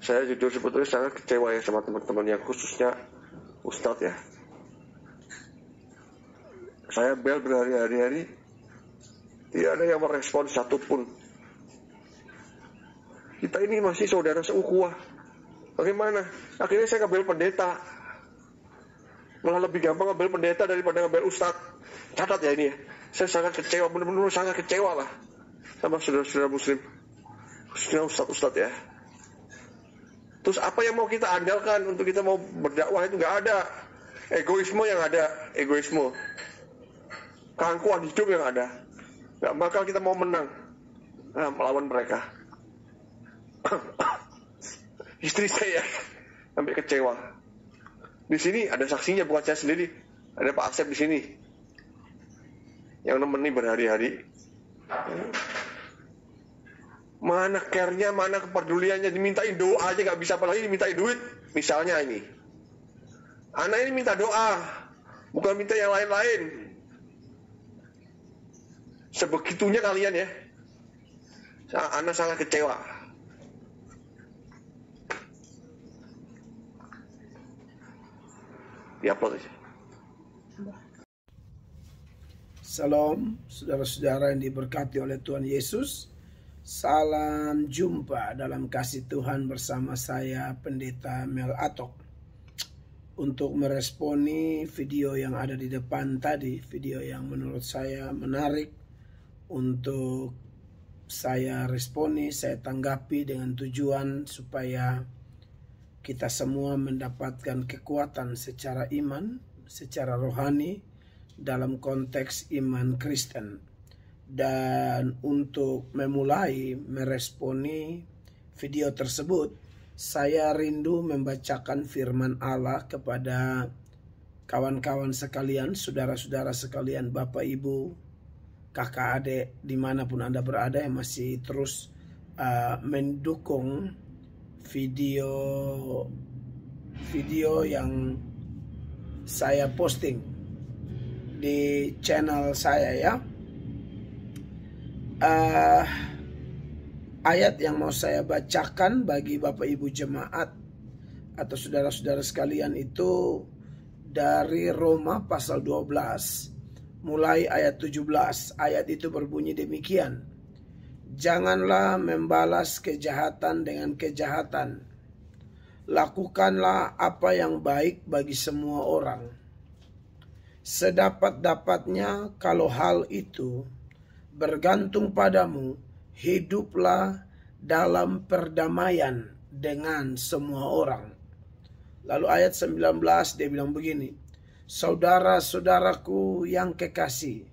Saya jujur sebetulnya sangat kecewa ya sama teman-teman yang khususnya Ustadz ya. Saya bel berhari-hari, tidak ada yang merespon satupun. Kita ini masih saudara seukhuwah. Bagaimana? Akhirnya saya ngambil pendeta. Malah lebih gampang ngambil pendeta daripada ngambil Ustadz. Catat ya ini ya. Saya sangat kecewa, benar-benar sangat kecewa lah sama saudara-saudara muslim. Khususnya Ustadz ya. Terus apa yang mau kita andalkan untuk kita mau berdakwah itu nggak ada. Egoisme yang ada, egoisme. Keangkuhan hidup yang ada. Nggak bakal kita mau menang melawan mereka. Istri saya sampai kecewa. Di sini ada saksinya, bukan saya sendiri. Ada Pak Asep di sini yang nemenin berhari-hari. Mana care-nya, mana kepeduliannya, dimintain doa aja nggak bisa, apalagi dimintain duit. Misalnya ini, anak ini minta doa, bukan minta yang lain-lain. Sebegitunya kalian ya. Anak sangat kecewa. Diupload aja. Salam saudara-saudara yang diberkati oleh Tuhan Yesus. Salam jumpa dalam kasih Tuhan bersama saya Pendeta Mel Atok. Untuk meresponi video yang ada di depan tadi, video yang menurut saya menarik untuk saya responi, saya tanggapi dengan tujuan supaya kita semua mendapatkan kekuatan secara iman, secara rohani dalam konteks iman Kristen. Dan untuk memulai meresponi video tersebut, saya rindu membacakan firman Allah kepada kawan-kawan sekalian, saudara-saudara sekalian, Bapak Ibu, kakak adik, dimanapun Anda berada yang masih terus mendukung video yang saya posting di channel saya ya. Ayat yang mau saya bacakan bagi Bapak Ibu jemaat atau saudara-saudara sekalian itu dari Roma pasal 12 mulai ayat 17. Ayat itu berbunyi demikian: janganlah membalas kejahatan dengan kejahatan. Lakukanlah apa yang baik bagi semua orang. Sedapat-dapatnya kalau hal itu bergantung padamu, hiduplah dalam perdamaian dengan semua orang. Lalu ayat 19 dia bilang begini: saudara-saudaraku yang kekasih,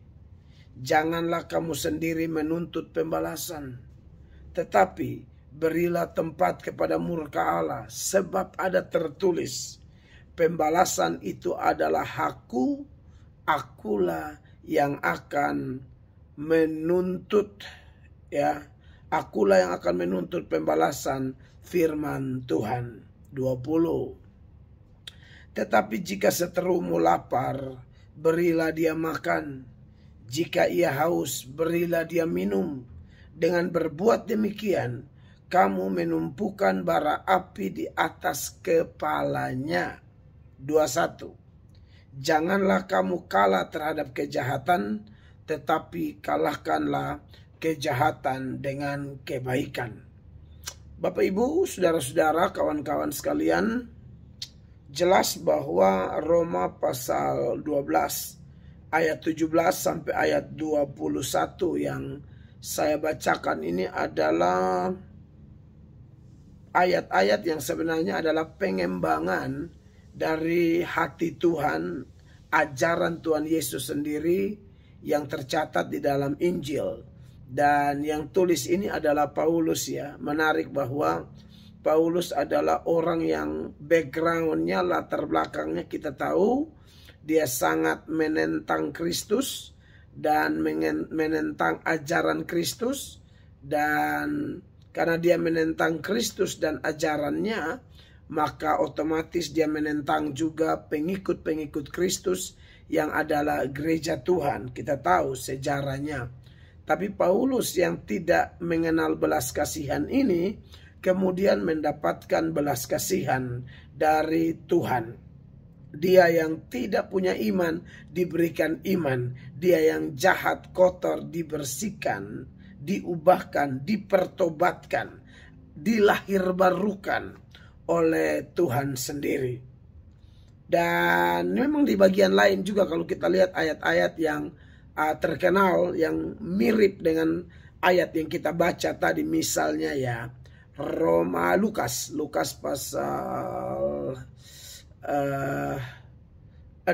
janganlah kamu sendiri menuntut pembalasan, tetapi berilah tempat kepada murka Allah, sebab ada tertulis, pembalasan itu adalah hakku, akulah yang akan menuntut, ya, akulah yang akan menuntut pembalasan, firman Tuhan. 20. Tetapi jika seterumu lapar, berilah dia makan. Jika ia haus, berilah dia minum. Dengan berbuat demikian, kamu menumpukan bara api di atas kepalanya. 21. Janganlah kamu kalah terhadap kejahatan, tetapi kalahkanlah kejahatan dengan kebaikan. Bapak Ibu, saudara-saudara, kawan-kawan sekalian, jelas bahwa Roma pasal 12 ayat 17 sampai ayat 21 yang saya bacakan ini adalah ayat-ayat yang sebenarnya adalah pengembangan dari hati Tuhan, ajaran Tuhan Yesus sendiri yang tercatat di dalam Injil. Dan yang tulis ini adalah Paulus ya. Menarik bahwa Paulus adalah orang yang backgroundnya, latar belakangnya kita tahu dia sangat menentang Kristus dan menentang ajaran Kristus. Dan karena dia menentang Kristus dan ajarannya, maka otomatis dia menentang juga pengikut-pengikut Kristus yang adalah gereja Tuhan. Kita tahu sejarahnya. Tapi Paulus yang tidak mengenal belas kasihan ini kemudian mendapatkan belas kasihan dari Tuhan. Dia yang tidak punya iman diberikan iman. Dia yang jahat, kotor dibersihkan, diubahkan, dipertobatkan, dilahirbarukan oleh Tuhan sendiri. Dan memang di bagian lain juga kalau kita lihat ayat-ayat yang terkenal yang mirip dengan ayat yang kita baca tadi, misalnya ya Lukas pasal 6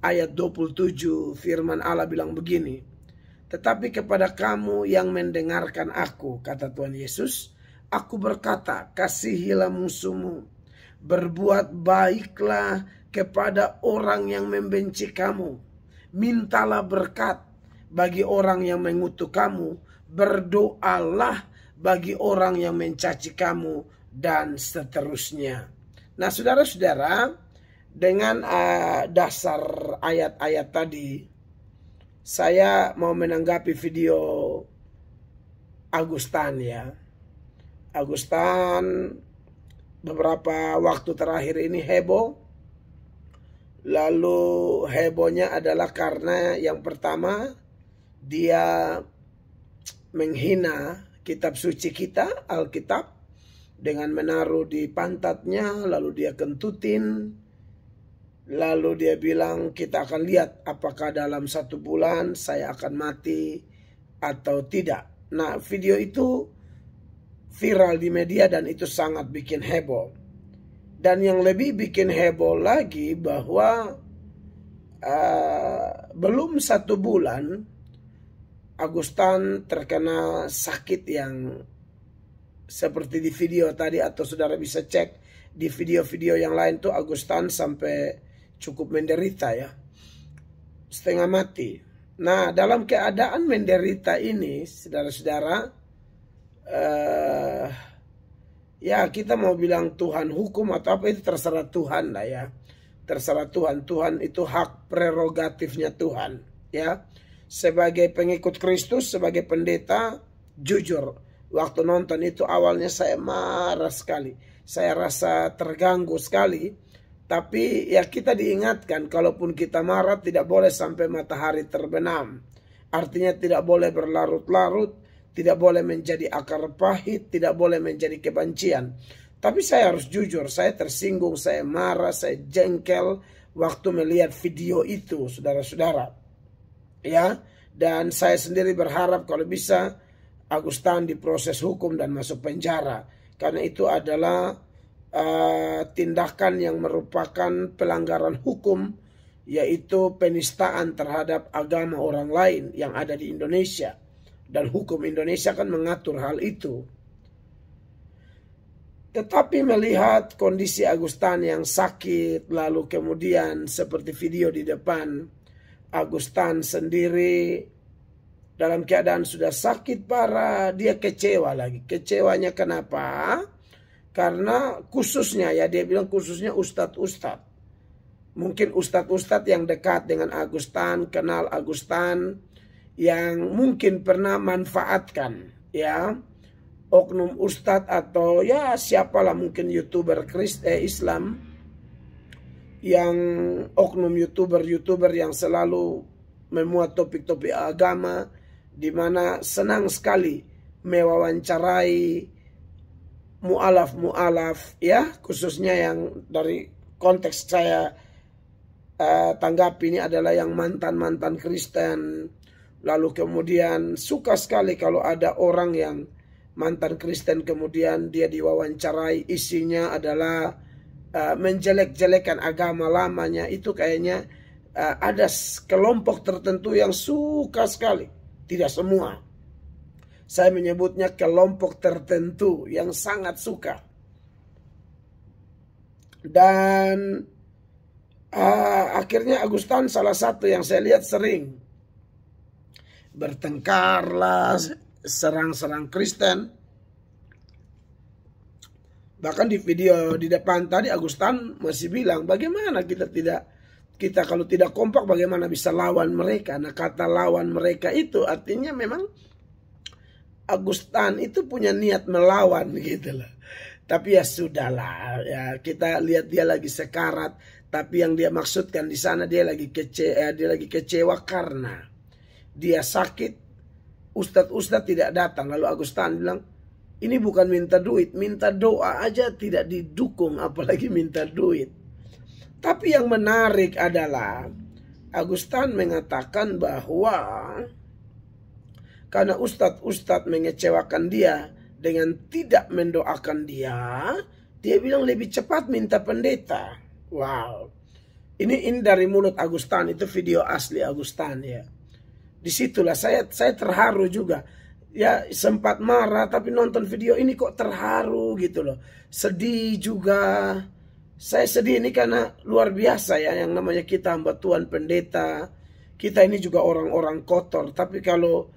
ayat 27, firman Allah bilang begini, tetapi kepada kamu yang mendengarkan aku, kata Tuhan Yesus, aku berkata, kasihilah musuhmu, berbuat baiklah kepada orang yang membenci kamu, mintalah berkat bagi orang yang mengutuk kamu, berdoalah bagi orang yang mencaci kamu, dan seterusnya. Nah, saudara-saudara, dengan dasar ayat-ayat tadi, saya mau menanggapi video Agustan ya. Agustan beberapa waktu terakhir ini heboh. Lalu hebohnya adalah karena yang pertama, dia menghina kitab suci kita, Alkitab, dengan menaruh di pantatnya, lalu dia kentutin, lalu dia bilang kita akan lihat apakah dalam 1 bulan saya akan mati atau tidak. Nah, video itu viral di media dan itu sangat bikin heboh. Dan yang lebih bikin heboh lagi bahwa belum 1 bulan Agustan terkena sakit yang seperti di video tadi, atau saudara bisa cek di video-video yang lain tuh Agustan sampai cukup menderita ya, setengah mati. Nah, dalam keadaan menderita ini, saudara-saudara, ya kita mau bilang Tuhan hukum atau apa itu terserah Tuhan lah ya. Terserah Tuhan. Tuhan itu hak prerogatifnya Tuhan ya. Sebagai pengikut Kristus, sebagai pendeta, jujur waktu nonton itu awalnya saya marah sekali. Saya rasa terganggu sekali. Tapi ya kita diingatkan, kalaupun kita marah tidak boleh sampai matahari terbenam. Artinya tidak boleh berlarut-larut, tidak boleh menjadi akar pahit, tidak boleh menjadi kebencian. Tapi saya harus jujur, saya tersinggung, saya marah, saya jengkel waktu melihat video itu, saudara-saudara. Ya, dan saya sendiri berharap kalau bisa Agustan diproses hukum dan masuk penjara. Karena itu adalah tindakan yang merupakan pelanggaran hukum, yaitu penistaan terhadap agama orang lain yang ada di Indonesia. Dan hukum Indonesia kan mengatur hal itu. Tetapi melihat kondisi Agustan yang sakit, lalu kemudian seperti video di depan, Agustan sendiri dalam keadaan sudah sakit parah, dia kecewa lagi. Kecewanya kenapa? Karena khususnya ya, dia bilang khususnya ustadz-ustadz. Mungkin ustadz-ustadz yang dekat dengan Agustan, kenal Agustan, yang mungkin pernah manfaatkan ya oknum ustadz atau ya siapalah, mungkin YouTuber Islam, yang oknum YouTuber yang selalu memuat topik-topik agama, di mana senang sekali mewawancarai mu'alaf ya, khususnya yang dari konteks saya tanggapi ini adalah yang mantan Kristen. Lalu kemudian suka sekali kalau ada orang yang mantan Kristen kemudian dia diwawancarai, isinya adalah menjelek-jelekan agama lamanya. Itu kayaknya ada kelompok tertentu yang suka sekali. Tidak semua. Saya menyebutnya kelompok tertentu yang sangat suka. Dan akhirnya Agustan salah satu yang saya lihat sering bertengkarlah, serang-serang Kristen. Bahkan di video di depan tadi Agustan masih bilang, bagaimana kita kalau tidak kompak bagaimana bisa lawan mereka. Nah, kata lawan mereka itu artinya memang Agustan itu punya niat melawan gitu loh. Tapi ya sudahlah, ya kita lihat dia lagi sekarat. Tapi yang dia maksudkan di sana dia lagi kecewa karena dia sakit. Ustadz tidak datang. Lalu Agustan bilang, ini bukan minta duit, minta doa aja tidak didukung, apalagi minta duit. Tapi yang menarik adalah Agustan mengatakan bahwa karena ustadz mengecewakan dia dengan tidak mendoakan dia bilang lebih cepat minta pendeta. Wow, ini dari mulut Agustan, itu video asli Agustan ya. Disitulah saya terharu juga. Ya sempat marah tapi nonton video ini kok terharu gitu loh. Sedih juga. Saya sedih ini karena luar biasa ya, yang namanya kita hamba Tuhan pendeta. Kita ini juga orang-orang kotor. Tapi kalau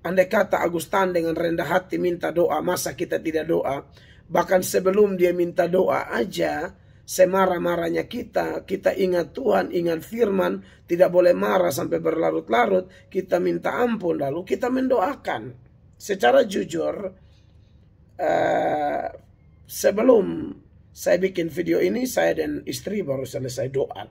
andai kata Agustan dengan rendah hati minta doa, masa kita tidak doa? Bahkan sebelum dia minta doa aja, semarah-marahnya kita ingat Tuhan, ingat firman, tidak boleh marah sampai berlarut-larut. Kita minta ampun lalu kita mendoakan. Secara jujur, sebelum saya bikin video ini, saya dan istri baru selesai doa.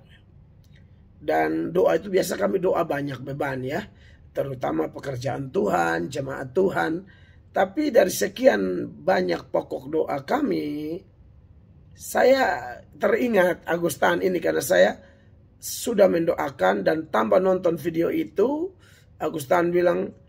Dan doa itu biasa kami doa banyak beban ya. Terutama pekerjaan Tuhan, jemaat Tuhan. Tapi dari sekian banyak pokok doa kami, saya teringat Agustan ini karena saya sudah mendoakan dan tambah nonton video itu. Agustan bilang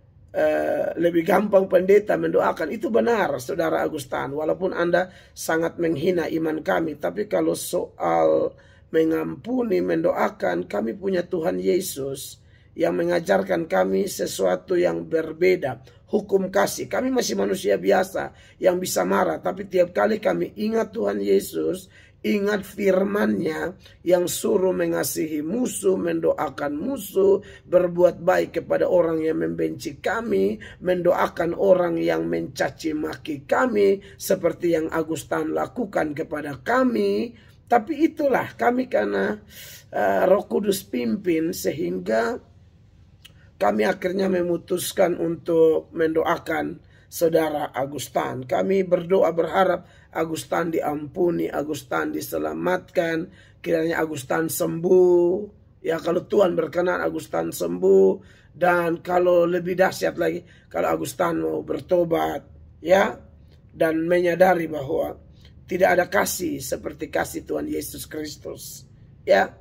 lebih gampang pendeta mendoakan. Itu benar saudara Agustan, walaupun Anda sangat menghina iman kami. Tapi kalau soal mengampuni, mendoakan, kami punya Tuhan Yesus yang mengajarkan kami sesuatu yang berbeda. Hukum kasih. Kami masih manusia biasa yang bisa marah. Tapi tiap kali kami ingat Tuhan Yesus, ingat firman-Nya yang suruh mengasihi musuh, mendoakan musuh, berbuat baik kepada orang yang membenci kami, mendoakan orang yang mencaci maki kami, seperti yang Agustan lakukan kepada kami. Tapi itulah kami karena Roh Kudus pimpin sehingga kami akhirnya memutuskan untuk mendoakan saudara Agustan. Kami berdoa berharap Agustan diampuni, Agustan diselamatkan, kiranya Agustan sembuh. Ya kalau Tuhan berkenan Agustan sembuh, dan kalau lebih dahsyat lagi kalau Agustan mau bertobat ya, dan menyadari bahwa tidak ada kasih seperti kasih Tuhan Yesus Kristus. Ya,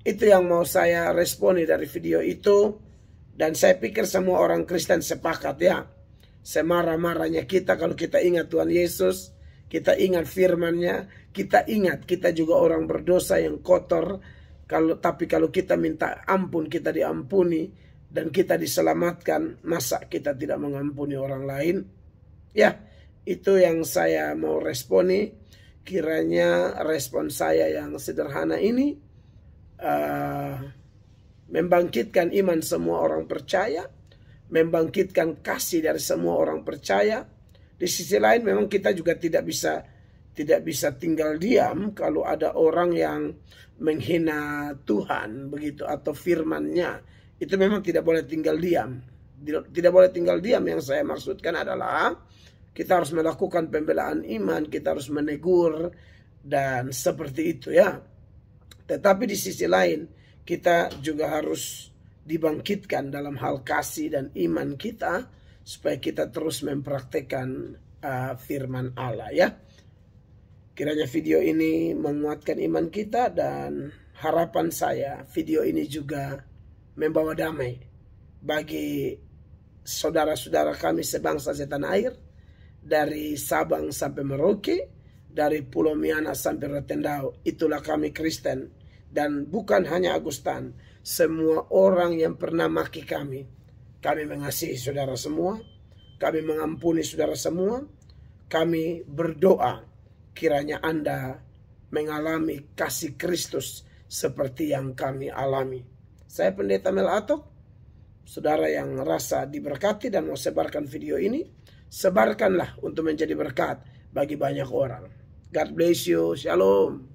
itu yang mau saya responi dari video itu. Dan saya pikir semua orang Kristen sepakat ya. Semarah-marahnya kita kalau kita ingat Tuhan Yesus, kita ingat firman-Nya, kita ingat kita juga orang berdosa yang kotor. Tapi kalau kita minta ampun, kita diampuni dan kita diselamatkan, masa kita tidak mengampuni orang lain? Ya, itu yang saya mau responi. Kiranya respon saya yang sederhana ini membangkitkan iman semua orang percaya, membangkitkan kasih dari semua orang percaya. Di sisi lain memang kita juga tidak bisa tinggal diam kalau ada orang yang menghina Tuhan begitu atau firman-Nya. Itu memang tidak boleh tinggal diam. Tidak boleh tinggal diam. Yang saya maksudkan adalah kita harus melakukan pembelaan iman, kita harus menegur dan seperti itu ya. Tetapi di sisi lain kita juga harus dibangkitkan dalam hal kasih dan iman kita supaya kita terus mempraktekkan firman Allah ya. Kiranya video ini menguatkan iman kita, dan harapan saya video ini juga membawa damai bagi saudara-saudara kami sebangsa setanah air, dari Sabang sampai Merauke, dari Pulau Miana sampai Rotendao. Itulah kami Kristen. Dan bukan hanya Agustan, semua orang yang pernah maki kami mengasihi saudara semua, kami mengampuni saudara semua. Kami berdoa kiranya Anda mengalami kasih Kristus seperti yang kami alami. Saya Pendeta Mel Atok. Saudara yang rasa diberkati dan mau sebarkan video ini, sebarkanlah untuk menjadi berkat bagi banyak orang. God bless you. Shalom.